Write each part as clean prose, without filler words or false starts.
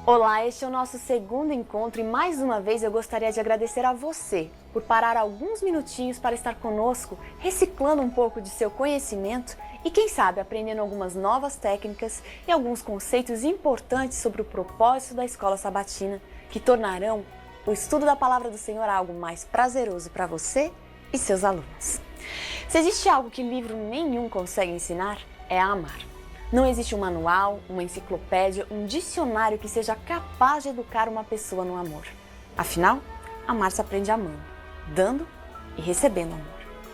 Olá, este é o nosso segundo encontro e mais uma vez eu gostaria de agradecer a você por parar alguns minutinhos para estar conosco, reciclando um pouco de seu conhecimento e quem sabe aprendendo algumas novas técnicas e alguns conceitos importantes sobre o propósito da Escola Sabatina que tornarão o estudo da Palavra do Senhor algo mais prazeroso para você e seus alunos. Se existe algo que livro nenhum consegue ensinar, é a amar. Não existe um manual, uma enciclopédia, um dicionário que seja capaz de educar uma pessoa no amor. Afinal, amar se aprende amando, dando e recebendo amor.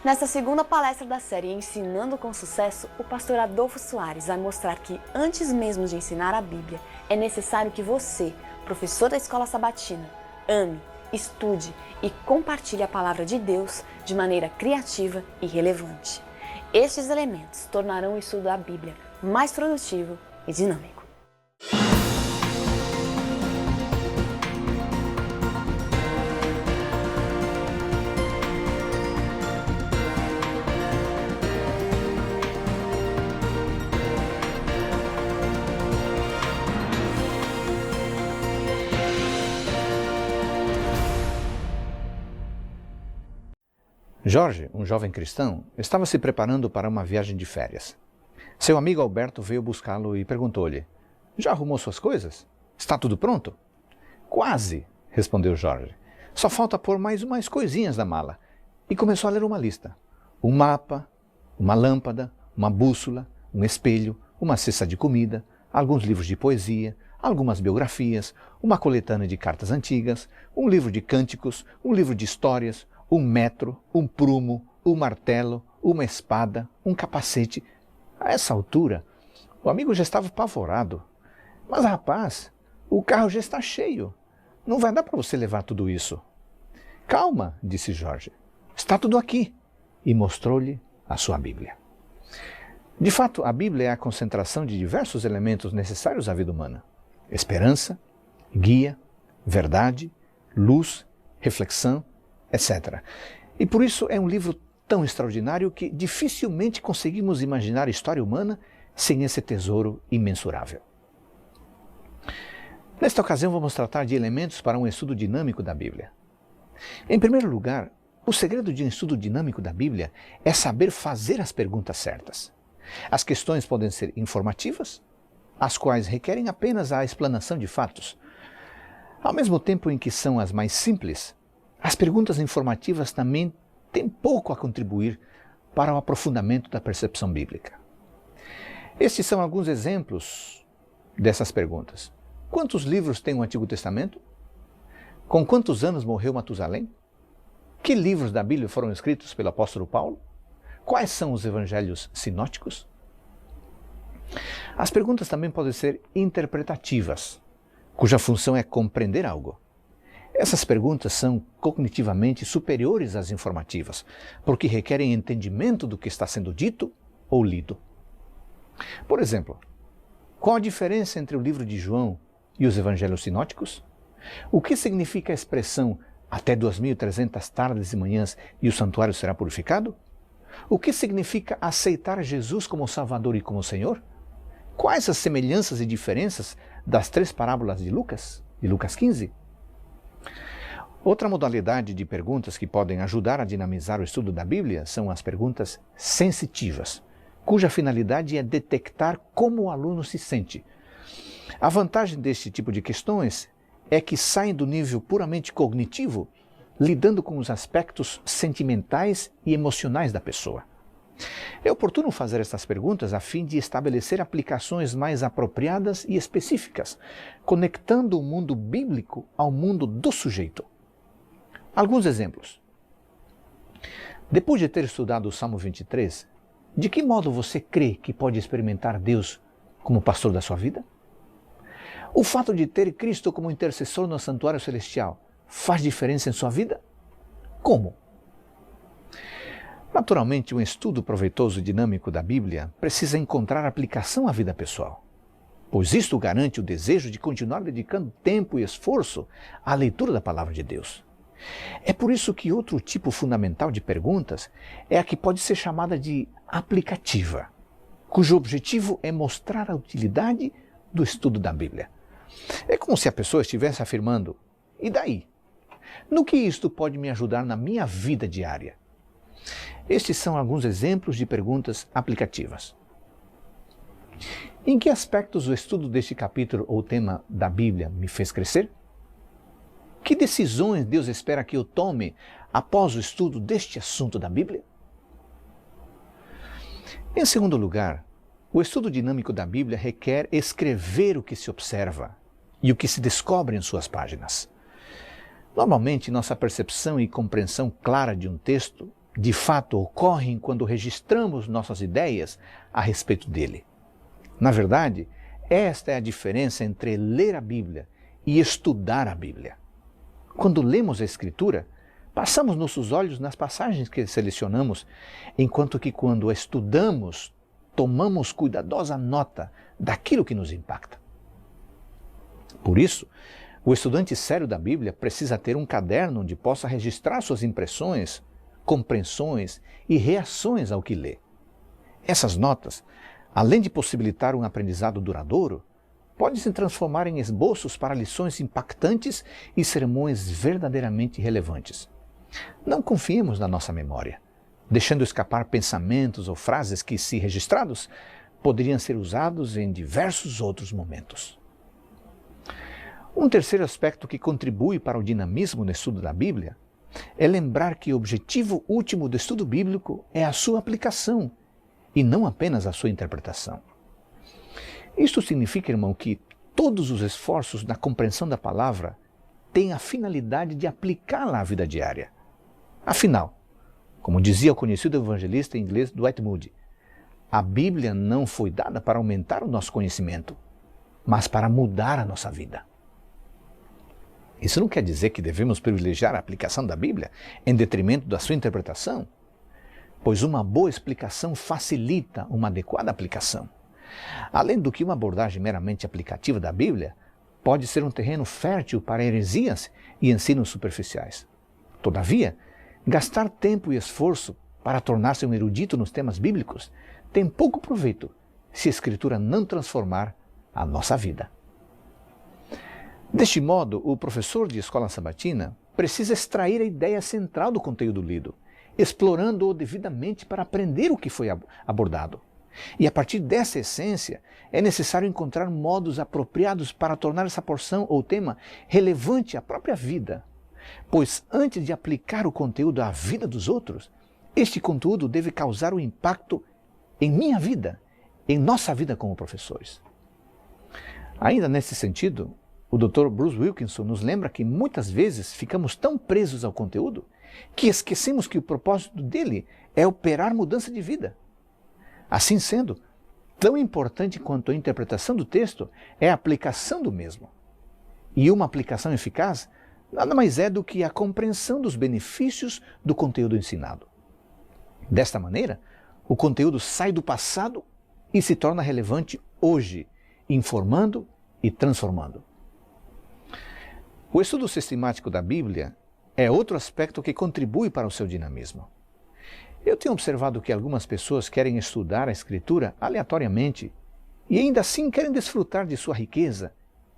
Nesta segunda palestra da série Ensinando com Sucesso, o pastor Adolfo Soares vai mostrar que, antes mesmo de ensinar a Bíblia, é necessário que você, professor da Escola Sabatina, ame, estude e compartilhe a palavra de Deus de maneira criativa e relevante. Estes elementos tornarão o estudo da Bíblia mais produtivo e dinâmico. Jorge, um jovem cristão, estava se preparando para uma viagem de férias. Seu amigo Alberto veio buscá-lo e perguntou-lhe: "Já arrumou suas coisas? Está tudo pronto?" "Quase", respondeu Jorge. "Só falta pôr mais umas coisinhas na mala." E começou a ler uma lista. Um mapa, uma lâmpada, uma bússola, um espelho, uma cesta de comida, alguns livros de poesia, algumas biografias, uma coletânea de cartas antigas, um livro de cânticos, um livro de histórias, um metro, um prumo, um martelo, uma espada, um capacete. A essa altura, o amigo já estava apavorado. "Mas rapaz, o carro já está cheio. Não vai dar para você levar tudo isso." "Calma", disse Jorge. "Está tudo aqui." E mostrou-lhe a sua Bíblia. De fato, a Bíblia é a concentração de diversos elementos necessários à vida humana: esperança, guia, verdade, luz, reflexão, etc. E por isso é um livro tão extraordinário que dificilmente conseguimos imaginar a história humana sem esse tesouro imensurável. Nesta ocasião vamos tratar de elementos para um estudo dinâmico da Bíblia. Em primeiro lugar, o segredo de um estudo dinâmico da Bíblia é saber fazer as perguntas certas. As questões podem ser informativas, as quais requerem apenas a explanação de fatos. Ao mesmo tempo em que são as mais simples, as perguntas informativas também têm pouco a contribuir para o aprofundamento da percepção bíblica. Estes são alguns exemplos dessas perguntas. Quantos livros tem o Antigo Testamento? Com quantos anos morreu Matusalém? Que livros da Bíblia foram escritos pelo apóstolo Paulo? Quais são os evangelhos sinóticos? As perguntas também podem ser interpretativas, cuja função é compreender algo. Essas perguntas são cognitivamente superiores às informativas, porque requerem entendimento do que está sendo dito ou lido. Por exemplo, qual a diferença entre o livro de João e os evangelhos sinóticos? O que significa a expressão "até 2.300 tardes e manhãs e o santuário será purificado"? O que significa aceitar Jesus como Salvador e como Senhor? Quais as semelhanças e diferenças das 3 parábolas de Lucas 15? Outra modalidade de perguntas que podem ajudar a dinamizar o estudo da Bíblia são as perguntas sensitivas, cuja finalidade é detectar como o aluno se sente. A vantagem deste tipo de questões é que saem do nível puramente cognitivo, lidando com os aspectos sentimentais e emocionais da pessoa. É oportuno fazer estas perguntas a fim de estabelecer aplicações mais apropriadas e específicas, conectando o mundo bíblico ao mundo do sujeito. Alguns exemplos. Depois de ter estudado o Salmo 23, de que modo você crê que pode experimentar Deus como pastor da sua vida? O fato de ter Cristo como intercessor no santuário celestial faz diferença em sua vida? Como? Naturalmente, um estudo proveitoso e dinâmico da Bíblia precisa encontrar aplicação à vida pessoal, pois isto garante o desejo de continuar dedicando tempo e esforço à leitura da Palavra de Deus. É por isso que outro tipo fundamental de perguntas é a que pode ser chamada de aplicativa, cujo objetivo é mostrar a utilidade do estudo da Bíblia. É como se a pessoa estivesse afirmando: e daí? No que isto pode me ajudar na minha vida diária? Estes são alguns exemplos de perguntas aplicativas. Em que aspectos o estudo deste capítulo ou tema da Bíblia me fez crescer? Que decisões Deus espera que eu tome após o estudo deste assunto da Bíblia? Em segundo lugar, o estudo dinâmico da Bíblia requer escrever o que se observa e o que se descobre em suas páginas. Normalmente, nossa percepção e compreensão clara de um texto, de fato, ocorrem quando registramos nossas ideias a respeito dele. Na verdade, esta é a diferença entre ler a Bíblia e estudar a Bíblia. Quando lemos a Escritura, passamos nossos olhos nas passagens que selecionamos, enquanto que quando estudamos, tomamos cuidadosa nota daquilo que nos impacta. Por isso, o estudante sério da Bíblia precisa ter um caderno onde possa registrar suas impressões, compreensões e reações ao que lê. Essas notas, além de possibilitar um aprendizado duradouro, podem se transformar em esboços para lições impactantes e sermões verdadeiramente relevantes. Não confiemos na nossa memória, deixando escapar pensamentos ou frases que, se registrados, poderiam ser usados em diversos outros momentos. Um terceiro aspecto que contribui para o dinamismo no estudo da Bíblia é lembrar que o objetivo último do estudo bíblico é a sua aplicação e não apenas a sua interpretação. Isto significa, irmão, que todos os esforços na compreensão da palavra têm a finalidade de aplicá-la à vida diária. Afinal, como dizia o conhecido evangelista inglês Dwight Moody, a Bíblia não foi dada para aumentar o nosso conhecimento, mas para mudar a nossa vida. Isso não quer dizer que devemos privilegiar a aplicação da Bíblia em detrimento da sua interpretação, pois uma boa explicação facilita uma adequada aplicação. Além do que uma abordagem meramente aplicativa da Bíblia pode ser um terreno fértil para heresias e ensinos superficiais. Todavia, gastar tempo e esforço para tornar-se um erudito nos temas bíblicos tem pouco proveito se a Escritura não transformar a nossa vida. Deste modo, o professor de escola sabatina precisa extrair a ideia central do conteúdo lido, explorando-o devidamente para aprender o que foi abordado. E a partir dessa essência, é necessário encontrar modos apropriados para tornar essa porção ou tema relevante à própria vida. Pois antes de aplicar o conteúdo à vida dos outros, este conteúdo deve causar um impacto em minha vida, em nossa vida como professores. Ainda nesse sentido, o Dr. Bruce Wilkinson nos lembra que muitas vezes ficamos tão presos ao conteúdo que esquecemos que o propósito dele é operar mudança de vida. Assim sendo, tão importante quanto a interpretação do texto é a aplicação do mesmo. E uma aplicação eficaz nada mais é do que a compreensão dos benefícios do conteúdo ensinado. Desta maneira, o conteúdo sai do passado e se torna relevante hoje, informando e transformando. O estudo sistemático da Bíblia é outro aspecto que contribui para o seu dinamismo. Eu tenho observado que algumas pessoas querem estudar a Escritura aleatoriamente e ainda assim querem desfrutar de sua riqueza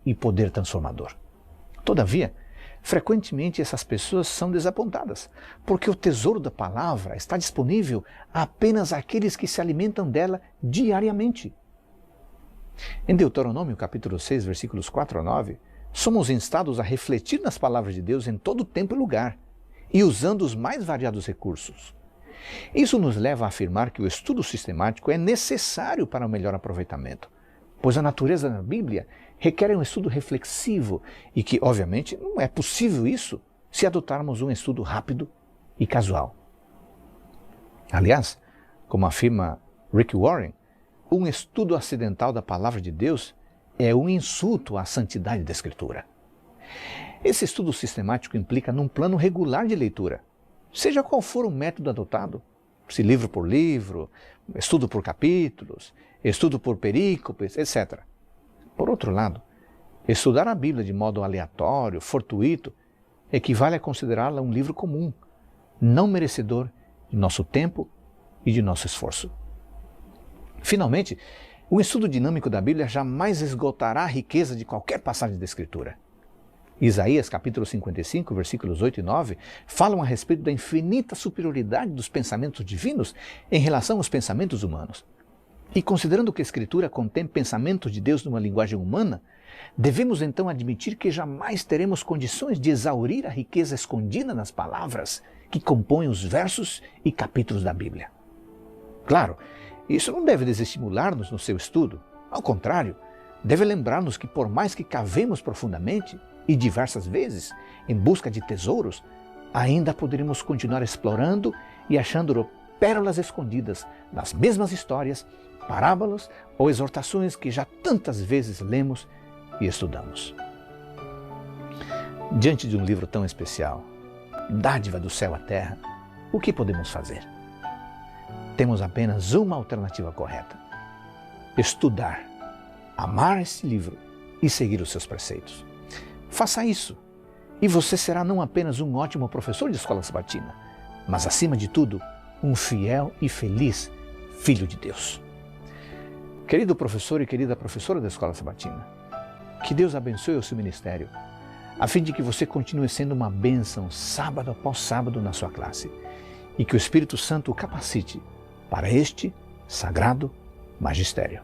e poder transformador. Todavia, frequentemente essas pessoas são desapontadas, porque o tesouro da palavra está disponível apenas àqueles que se alimentam dela diariamente. Em Deuteronômio capítulo 6, versículos 4 a 9, somos instados a refletir nas palavras de Deus em todo tempo e lugar, e usando os mais variados recursos. Isso nos leva a afirmar que o estudo sistemático é necessário para o melhor aproveitamento, pois a natureza da Bíblia requer um estudo reflexivo e que, obviamente, não é possível isso se adotarmos um estudo rápido e casual. Aliás, como afirma Rick Warren, um estudo acidental da palavra de Deus é um insulto à santidade da Escritura. Esse estudo sistemático implica num plano regular de leitura, seja qual for o método adotado, se livro por livro, estudo por capítulos, estudo por perícopes, etc. Por outro lado, estudar a Bíblia de modo aleatório, fortuito, equivale a considerá-la um livro comum, não merecedor de nosso tempo e de nosso esforço. Finalmente, O estudo dinâmico da Bíblia jamais esgotará a riqueza de qualquer passagem da Escritura. Isaías capítulo 55, versículos 8 e 9, falam a respeito da infinita superioridade dos pensamentos divinos em relação aos pensamentos humanos. E considerando que a Escritura contém pensamentos de Deus numa linguagem humana, devemos então admitir que jamais teremos condições de exaurir a riqueza escondida nas palavras que compõem os versos e capítulos da Bíblia. Claro, isso não deve desestimular-nos no seu estudo. Ao contrário, deve lembrar-nos que por mais que cavemos profundamente e diversas vezes em busca de tesouros, ainda poderemos continuar explorando e achando pérolas escondidas nas mesmas histórias, parábolas ou exortações que já tantas vezes lemos e estudamos. Diante de um livro tão especial, dádiva do céu à terra, o que podemos fazer? Temos apenas uma alternativa correta: estudar, amar esse livro e seguir os seus preceitos. Faça isso e você será não apenas um ótimo professor de escola sabatina, mas acima de tudo, um fiel e feliz filho de Deus. Querido professor e querida professora da escola sabatina, que Deus abençoe o seu ministério, a fim de que você continue sendo uma bênção sábado após sábado na sua classe e que o Espírito Santo o capacite para este sagrado magistério.